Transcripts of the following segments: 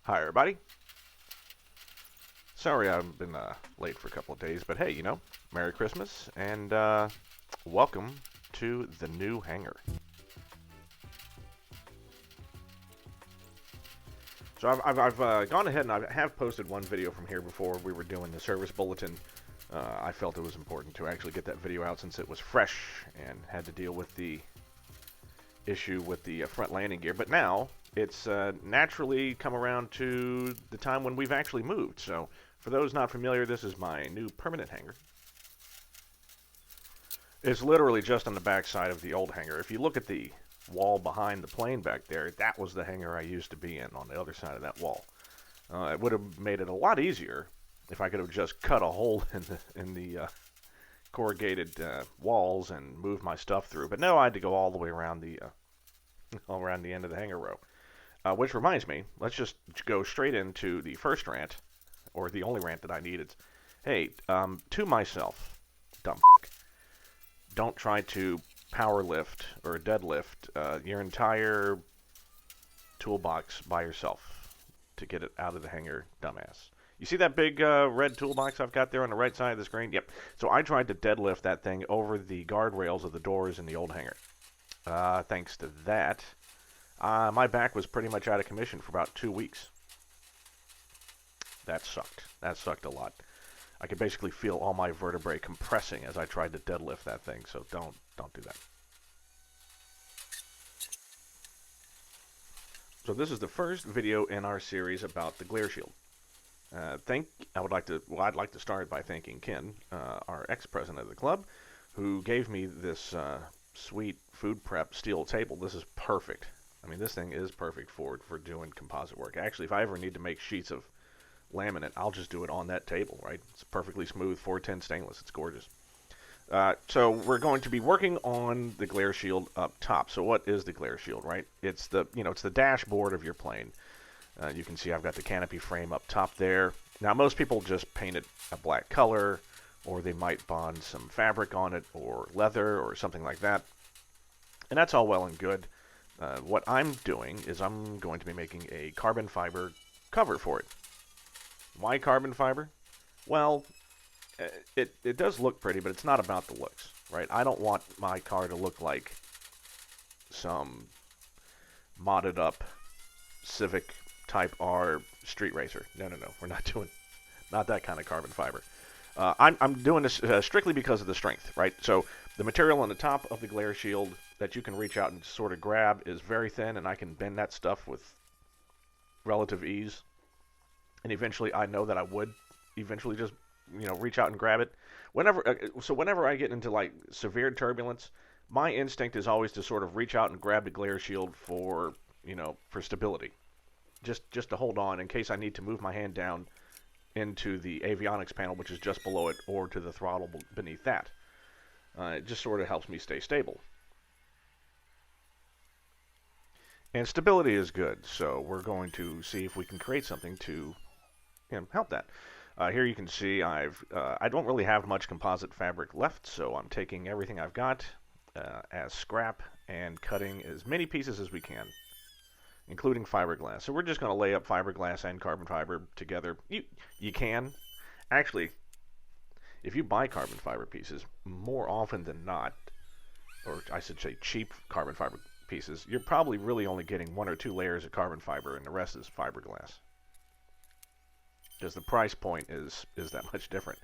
Hi, everybody. Sorry I've been late for a couple of days, but hey, Merry Christmas and welcome to the new hangar. So I've gone ahead and I have posted one video from here before we were doing the service bulletin. I felt it was important to actually get that video out since it was fresh and had to deal with the issue with the front landing gear. But now it's naturally come around to the time when we've actually moved. So for those not familiar, this is my new permanent hangar. It's literally just on the back side of the old hangar. If you look at the wall behind the plane back there, that was the hangar I used to be in on the other side of that wall. It would have made it a lot easier if I could have just cut a hole in the corrugated walls and moved my stuff through. But no, I had to go all the way around the all around the end of the hangar row. Which reminds me, let's just go straight into the first rant, or the only rant that I need. It's, hey, to myself, dumb f***, don't try to power lift or deadlift your entire toolbox by yourself to get it out of the hangar, dumbass. You see that big red toolbox I've got there on the right side of the screen? Yep. So I tried to deadlift that thing over the guardrails of the doors in the old hangar. Thanks to that, my back was pretty much out of commission for about 2 weeks. That sucked. That sucked a lot. I could basically feel all my vertebrae compressing as I tried to deadlift that thing, so don't do that. So this is the first video in our series about the glare shield. I'd like to start by thanking Ken, our ex-president of the club, who gave me this sweet food prep steel table. This is perfect. I mean, this thing is perfect for doing composite work. Actually, if I ever need to make sheets of laminate, I'll just do it on that table, right? It's perfectly smooth, 410 stainless. It's gorgeous. So we're going to be working on the glare shield up top. So what is the glare shield, right? It's the dashboard of your plane. You can see I've got the canopy frame up top there. Now, most people just paint it a black color, or they might bond some fabric on it, or leather, or something like that. And that's all well and good. What I'm doing is I'm going to be making a carbon fiber cover for it. Why carbon fiber? Well, it does look pretty, but it's not about the looks, right? I don't want my car to look like some modded up Civic Type R street racer. No. We're not that kind of carbon fiber. I'm doing this strictly because of the strength, right? So the material on the top of the glare shield that you can reach out and sort of grab is very thin, and I can bend that stuff with relative ease. And eventually, I know that I would eventually just, reach out and grab it. Whenever I get into like severe turbulence, my instinct is always to sort of reach out and grab the glare shield for stability, just to hold on in case I need to move my hand down into the avionics panel, which is just below it, or to the throttle beneath that. It just sort of helps me stay stable. And stability is good, so we're going to see if we can create something to help that. Here you can see I don't really have much composite fabric left, so I'm taking everything I've got as scrap and cutting as many pieces as we can, including fiberglass. So we're just going to lay up fiberglass and carbon fiber together. You can. Actually, if you buy carbon fiber pieces, more often than not, or I should say cheap carbon fiber pieces, you're probably really only getting 1 or 2 layers of carbon fiber and the rest is fiberglass. Because the price point is that much different.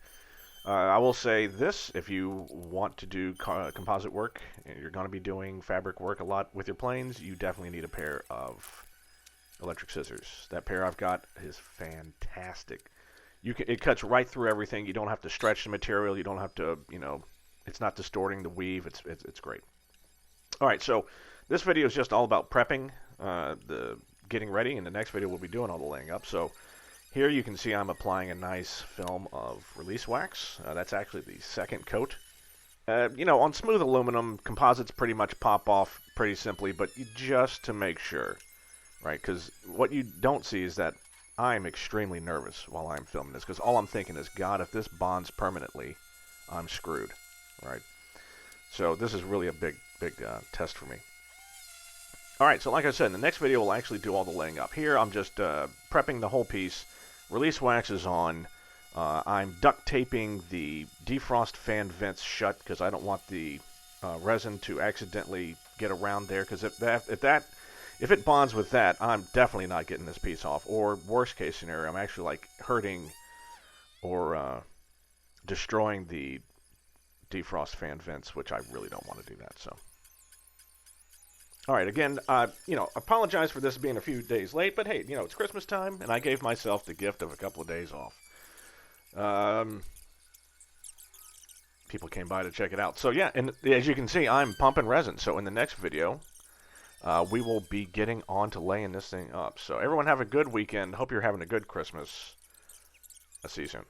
I will say this, if you want to do composite work, and you're going to be doing fabric work a lot with your planes, you definitely need a pair of electric scissors. That pair I've got is fantastic. It cuts right through everything. You don't have to stretch the material. You don't have to, it's not distorting the weave. It's great. All right, so this video is just all about prepping, the getting ready. In the next video, we'll be doing all the laying up. So here you can see I'm applying a nice film of release wax. That's actually the second coat. On smooth aluminum, composites pretty much pop off pretty simply, but just to make sure, right? Because what you don't see is that I'm extremely nervous while I'm filming this, because all I'm thinking is, God, if this bonds permanently, I'm screwed, right? So this is really a big test for me. Alright, so like I said, in the next video we'll actually do all the laying up. Here I'm just prepping the whole piece. Release wax is on. I'm duct taping the defrost fan vents shut because I don't want the resin to accidentally get around there, because if it bonds with that, I'm definitely not getting this piece off. Or worst case scenario, I'm actually like hurting or destroying the defrost fan vents, which I really don't want to do that. So, all right, again, apologize for this being a few days late, but hey, it's Christmas time, and I gave myself the gift of a couple of days off. People came by to check it out. So yeah, and as you can see, I'm pumping resin. So in the next video, we will be getting on to laying this thing up. So everyone have a good weekend. Hope you're having a good Christmas. I'll see you soon.